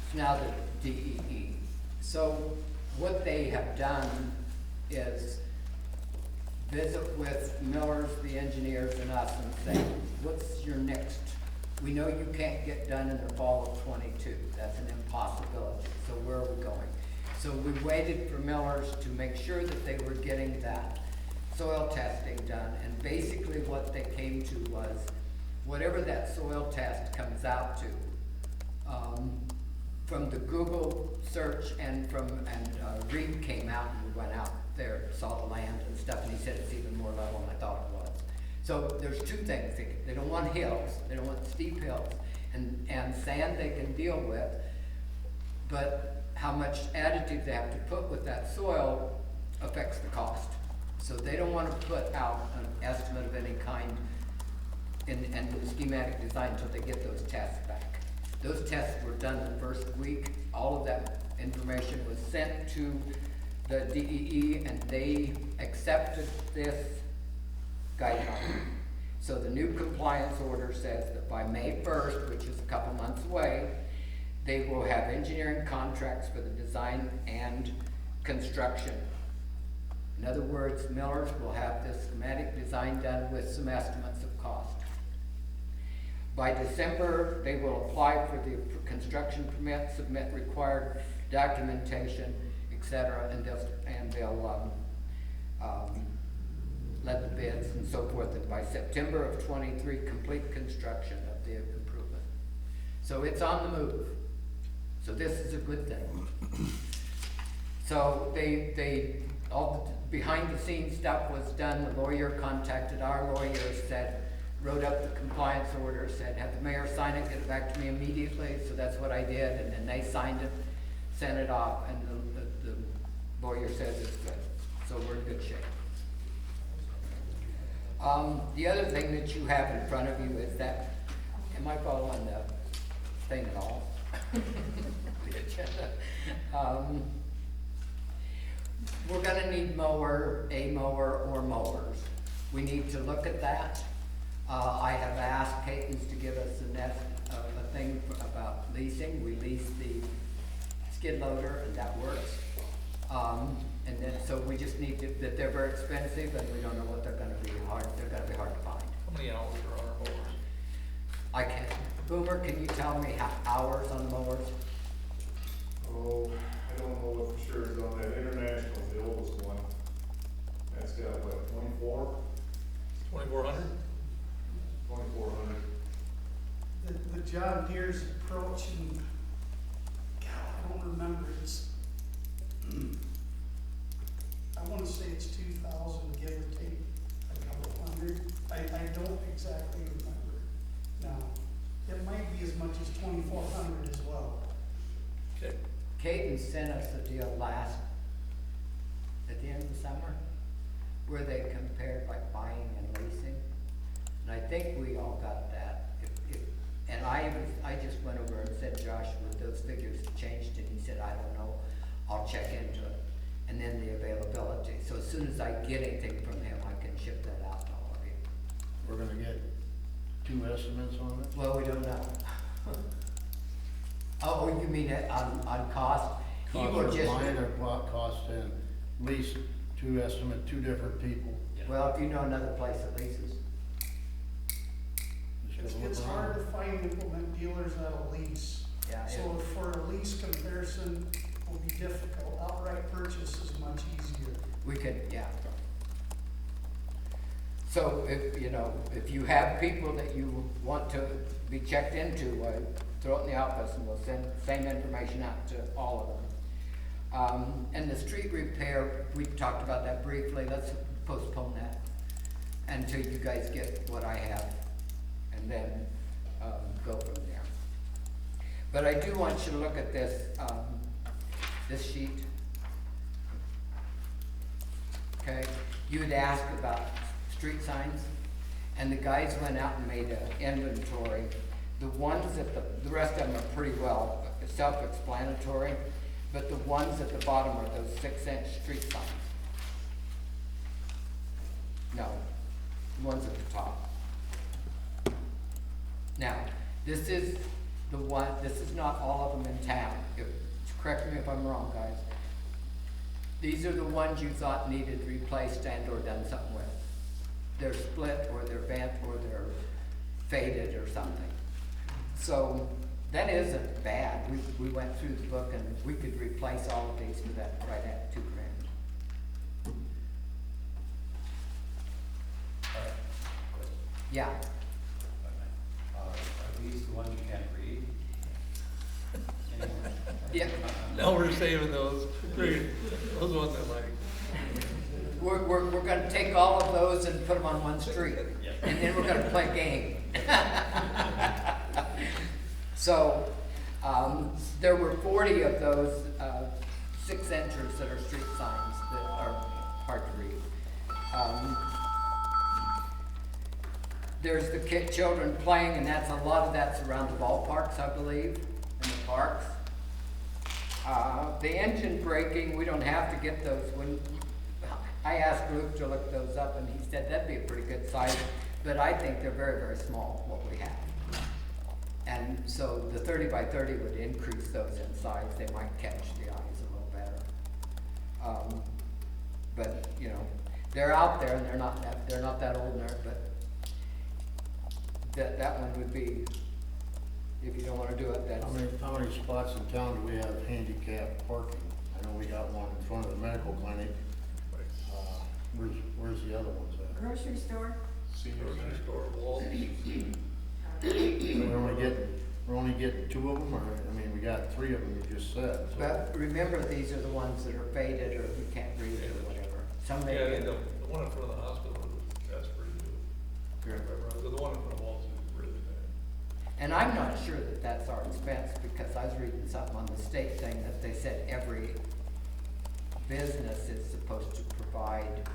It's now the DEE. So what they have done is visit with Millers, the engineers, and us and say, what's your next? We know you can't get done in the fall of '22. That's an impossibility. So where are we going? So we waited for Millers to make sure that they were getting that soil testing done. And basically what they came to was, whatever that soil test comes out to, from the Google search and Reed came out and we went out there, saw the land and stuff, and he said it's even more level than I thought it was. So there's 2 things. They don't want hills, they don't want steep hills, and sand they can deal with, but how much additive they have to put with that soil affects the cost. So they don't want to put out an estimate of any kind and the schematic design until they get those tests back. Those tests were done the first week. All of that information was sent to the DEE and they accepted this guideline. So the new compliance order says that by May 1st, which is a couple months away, they will have engineering contracts for the design and construction. In other words, Millers will have this schematic design done with some estimates of cost. By December, they will apply for the construction permit, submit required documentation, etc., and they'll let the bids and so forth, and by September of '23, complete construction of the improvement. So it's on the move. So this is a good thing. So all the behind the scenes stuff was done. The lawyer contacted our lawyer, wrote up the compliance order, said, have the mayor sign it, get it back to me immediately. So that's what I did, and then they signed it, sent it off, and the lawyer says it's good. So we're in good shape. The other thing that you have in front of you is that, am I following the thing at all? The agenda. We're gonna need a mower or mowers. We need to look at that. I have asked Peyton's to give us a thing about leasing. We lease the skid loader and that works. And then, so we just need to, that they're very expensive and we don't know what they're gonna be hard to find. How many hours are on our mowers? I can't. Boomer, can you tell me hours on mowers? Oh, I don't know what for sure is on that international bill was one. That's got what, 24? 2,400? 2,400. The John Deere's approach, and God, I don't remember, I wanna say it's 2,000, give or take a couple hundred. I don't exactly remember now. It might be as much as 2,400 as well. Okay. they sent us a deal at the end of the summer, where they compared like buying and leasing. And I think we all got that. And I just went over and said, Josh, would those figures have changed? And he said, I don't know, I'll check into it. And then the availability. So as soon as I get anything from him, I can ship that out to all of you. We're gonna get 2 estimates on it? Well, we don't know. Oh, you mean on cost? He Cost will of just, buying or cost and lease, 2 estimate, 2 different people. well, if you know another place that leases. Just gotta It's look hard to around. find implement dealers that'll lease. Yeah, So for a lease comparison will be difficult. Outright purchase is much easier. we could, yeah. So if, if you have people that you want to be checked into, throw it in the office and we'll send the same information out to all of them. And the street repair, we talked about that briefly. Let's postpone that until you guys get what I have, and then go from there. But I do want you to look at this sheet. Okay, you had asked about street signs, and the guys went out and made an inventory. The ones at the rest of them are pretty well self-explanatory, but the ones at the bottom are those 6-inch street signs. No, the ones at the top. Now, this is not all of them in town. Correct me if I'm wrong, guys. These are the ones you thought needed replaced and or done something with. They're split, or they're bent, or they're faded or something. So that isn't bad. We went through the book and we could replace all of these for that right at $2,000. Yeah. Are these the ones you can't read? Anymore? Yeah. Now we're saving those, those ones I like. We're gonna take all of those and put them on one street, and then we're gonna play a game. So, there were 40 of those 6-inchers that are street signs that are hard to read. There's the children playing, and a lot of that's around the ballparks, I believe, and the parks. The engine braking, we don't have to get those. When I asked Luke to look those up, and he said that'd be a pretty good size, but I think they're very, very small, what we have. And so the 30 by 30 would increase those in size. They might catch the eyes a little better. But they're out there, and they're not that old, but that one would be, if you don't want to do it, that's. How many spots in town do we have handicap parking? I know we got one in front of the medical clinic. Where's the other ones at? Grocery store? Grocery store, Waltz. We're only getting 2 of them, or, we got 3 of them you just said. So. But remember, these are the ones that are faded, or you can't read or whatever. Some may Yeah, be. the one in front of the hospital, that's pretty good. The one in front of Waltz is really bad. And I'm not sure that that's our expense, because I was reading something on the state thing that they said every business is supposed to provide,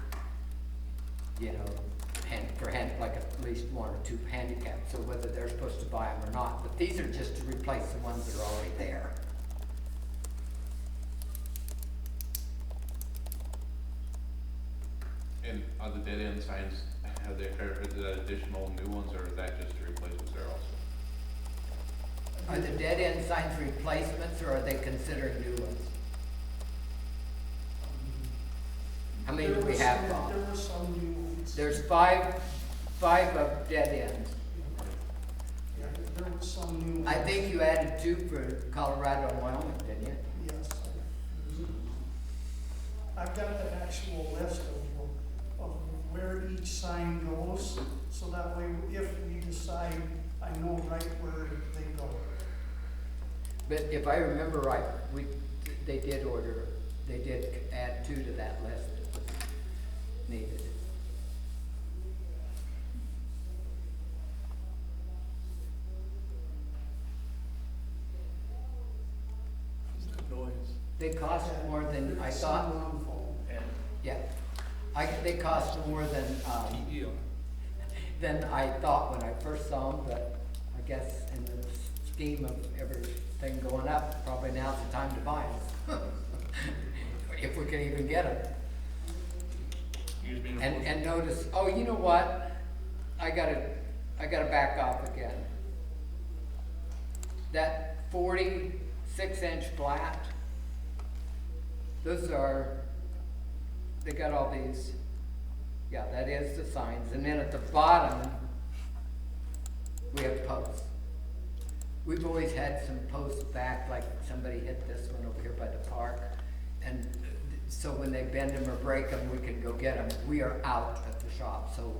like at least 1 or 2 handicaps, so whether they're supposed to buy them or not, but these are just to replace the ones that are already there. And on the dead end signs, are there additional new ones, or is that just to replace what's there also? Are the dead end signs replacements, or are they considered new ones? How many do we have, Bob? There were some new ones. There's five of dead ends. Yeah, there were some new ones. I think you added 2 for Colorado and Wyoming, didn't you? Yes. I've got the actual list of where each sign goes, so that way if we decide, I know right where they go. But if I remember right, they did add 2 to that list that was needed. It's good noise. They cost more than I thought. On phone. Yeah, they cost more than I thought when I first saw them, but I guess in the scheme of everything going up, probably now's the time to buy them. If we can even get them. Use me in a And, motion. and notice, oh, you know what? I gotta back off again. That 46-inch flat, they got all these, yeah, that is the signs, and then at the bottom, we have posts. We've always had some posts back, like somebody hit this one over here by the park, and so when they bend them or break them, we can go get them. We are out at the shop, so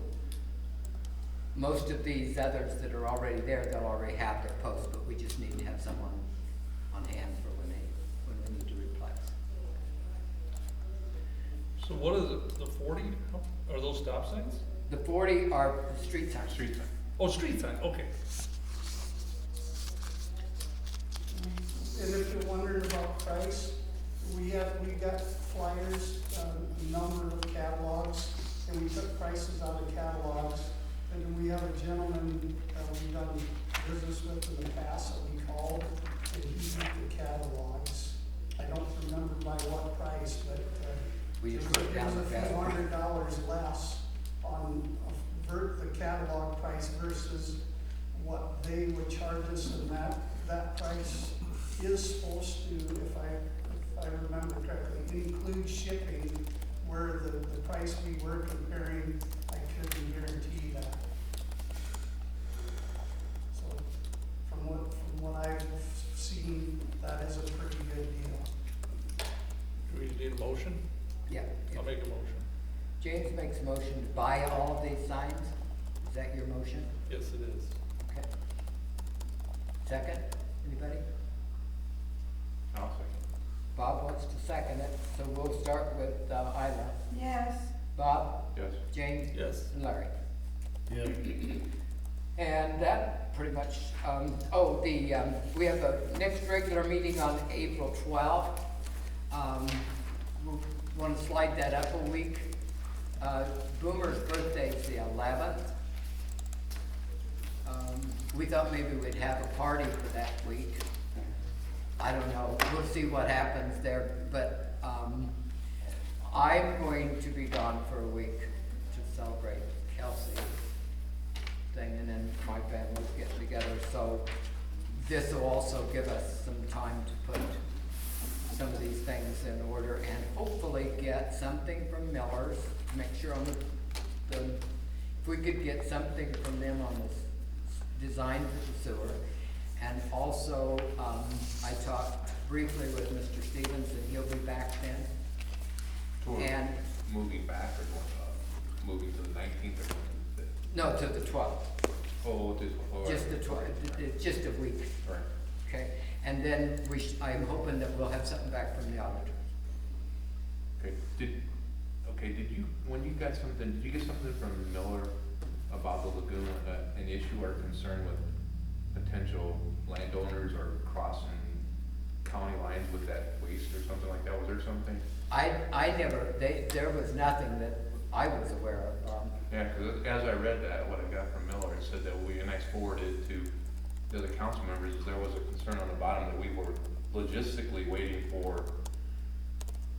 most of these others that are already there, they'll already have their posts, but we just need to have someone on hand for when we need to replace. So what is it, the 40, are those stop signs? The 40 are the street signs. Street sign. Oh, street sign, okay. And if you're wondering about price, we got flyers, a number of catalogs, and we took prices out of catalogs. And then we have a gentleman that we've done business with in the past that we called, and he beat the catalogs. I don't remember by what price, but, We just it put down was the a few catalog. $100 less on the catalog price versus what they would charge us, and that price is supposed to, if I remember correctly, include shipping, where the price we were comparing, I couldn't guarantee that. So, from what I've seen, that is a pretty good deal. Do we need a motion? Yeah. I'll make a motion. James makes a motion to buy all of these signs. Is that your motion? Yes, it is. Okay. Second, anybody? I'll second. Bob wants to second it, so we'll start with Isla. Yes. Bob, Yes. James, Yes. and Larry. Yeah. And that pretty much, we have a next regular meeting on April 12th. We'll want to slide that up a week. Boomer's birthday is the 11th. We thought maybe we'd have a party for that week. I don't know, we'll see what happens there, but, I'm going to be gone for a week to celebrate Kelsey thing, and then my family's getting together, so this will also give us some time to put some of these things in order and hopefully get something from Miller's, make sure on if we could get something from them on this design for the sewer. And also, I talked briefly with Mr. Stevens, and he'll be back then. And, Moving back or moving to the 19th or something? no, to the 12th, Oh, just the 12th, just a week, Right. okay? And then I'm hoping that we'll have something back from the auditor. Okay, did you, when you got something, did you get something from Miller about the lagoon, an issue or concern with potential landowners or crossing county lines with that waste or something like that? Was there something? I never, there was nothing that I was aware of. Yeah, because as I read that, what I got from Miller, it said that and I forwarded to the other council members, is there was a concern on the bottom that we were logistically waiting for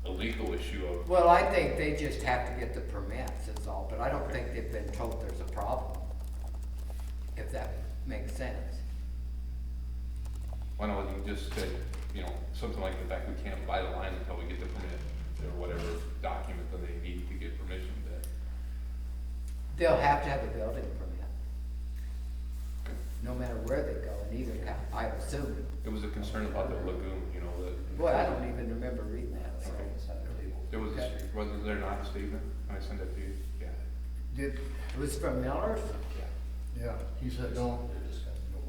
a legal issue of. Well, I think they just have to get the permits, that's all, but I don't think they've been told there's a problem, if that makes sense. Why don't you just say, something like the fact we can't buy the line until we get the permit, or whatever document that they need to get permission to. They'll have to have a building permit, no matter where they go, in either county, I assume. It was a concern about the lagoon, Boy, I don't even remember reading that, so. There was, Okay. was there not a statement? Can I send that to you? Yeah. It was from Miller's? Yeah, he said,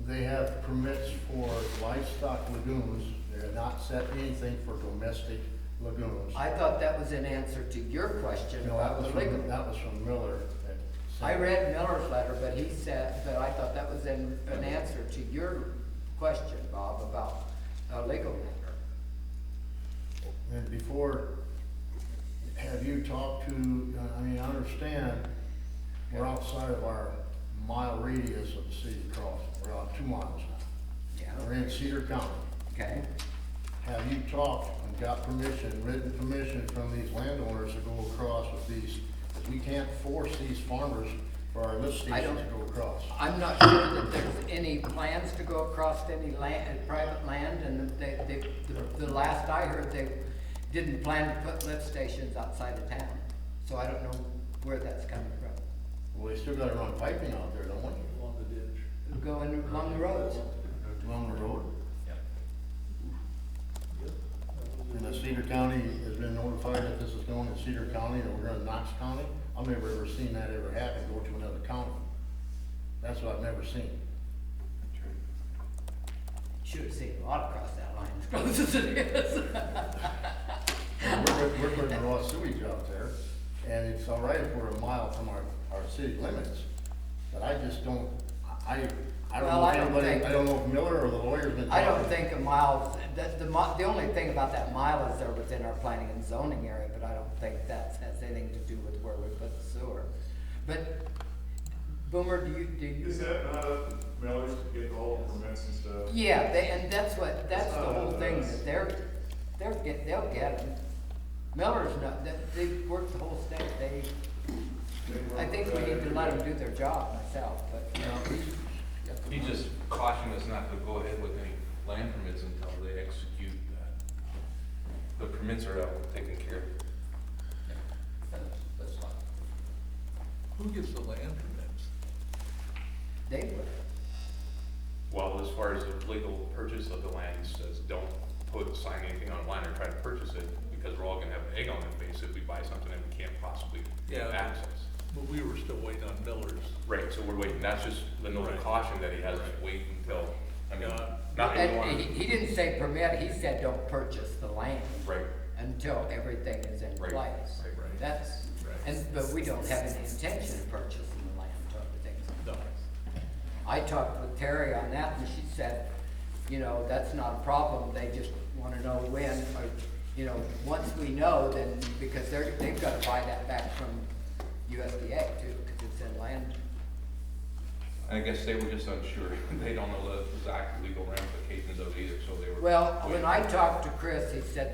they have permits for livestock lagoons, they're not set anything for domestic lagoons. I thought that was in answer to your question No, that about was the legal. that was from Miller. that said- I read Miller's letter, but he said, but I thought that was in an answer to your question, Bob, about a legal matter. And before, have you talked to, I mean, I understand we're outside of our mile radius of the city of Crofton. We're out 2 miles now. Yeah, We're in Cedar County. okay. Have you talked and got permission, written permission from these landowners to go across with these? Because we can't force these farmers for our lift I stations don't- to go across. I'm not sure that there's any plans to go across any land, private land, and the last I heard, they didn't plan to put lift stations outside of town. So I don't know where that's coming from. Well, we still gotta run piping out there, don't we? Along the ditch. Going along the roads. Along the road. Yep. And the Cedar County has been notified that this is going to Cedar County and we're going to Knox County. I've never ever seen that ever happen, go to another county. That's what I've never seen. Should have seen a lot across that line as close as it is. And we're putting raw sewage out there, and it's all right if we're a mile from our city limits, but I just don't, I don't Well, know I if don't anybody, think- I don't know if Miller or the lawyer's been I talking. don't think a mile, the only thing about that mile is they're within our planning and zoning area, but I don't think that has anything to do with where we put the sewer. But, Boomer, do you? Is that not up to Millers to get all the permits and stuff? Yeah, and that's the not whole up to thing, us. that they'll get them. Miller's not, they work the whole state, I think we need to let them do their job myself, but, you know. He just cautioned us not to go ahead with any land permits until they execute that. The permits are taken care of. That's fine. Who gives the land permits? They would. Well, as far as the legal purchase of the land, he says, don't sign anything online or try to purchase it, because we're all gonna have egg on the face if we buy something that we can't possibly Yeah. access. But we were still waiting on Miller's. Right, so we're waiting, that's just the note of Right. caution that he has us wait until, I mean, Yeah. not that we And want. he didn't say permit, he said don't purchase the land. Right. Until everything is in Right. place. Right. That's, Right. but we don't have any intention of purchasing the land until everything's in No. place. I talked with Terry on that, and she said, you know, that's not a problem, they just wanna know when, or, you know, once we know, then, because they've gotta buy that back from USDA too, cause it's in land. I guess they were just unsure, they don't know the exact legal ramifications of it either, so they were. Well, when waiting. I talked to Chris, he said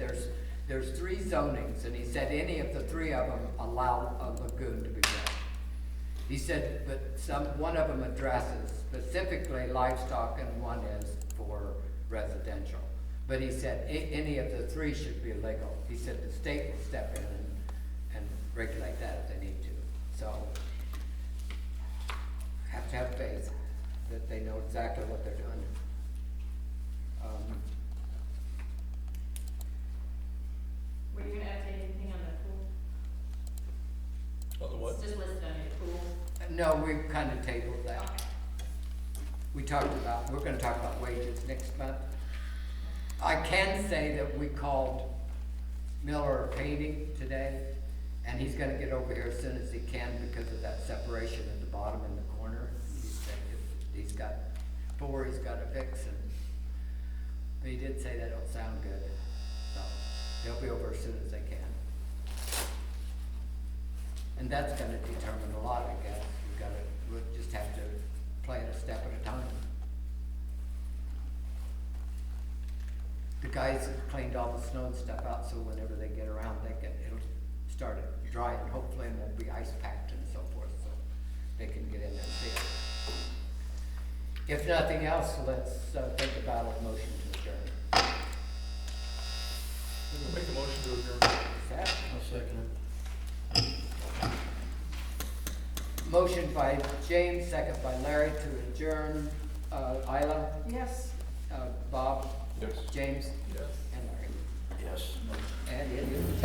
there's 3 zonings, and he said any of the 3 of them allow a lagoon to be built. He said, but one of them addresses specifically livestock and one is for residential. But he said any of the 3 should be legal. He said the state will step in and regulate that if they need to. So, have to have faith that they know exactly what they're doing. Were you gonna add anything on the pool? On the what? It's just listed on your pool. No, we kind of tabled that. Okay. We're gonna talk about wages next month. I can say that we called Miller Painting today, and he's gonna get over here as soon as he can because of that separation at the bottom in the corner. He said if he's got 4 he's gotta fix, and he did say that don't sound good, so they'll be over as soon as they can. And that's gonna determine a lot, I guess. We'll just have to play it a step at a time. The guys have cleaned all the snow and stuff out, so whenever they get around, it'll start drying, hopefully it won't be ice packed and so forth, so they can get in there and see it. If nothing else, let's think about a motion to adjourn. We'll make a motion to adjourn. Is that? I'll second it. Motion by James, second by Larry to adjourn. Isla, Yes. Bob, Yes. James, Yes. and Larry. Yes. And it is.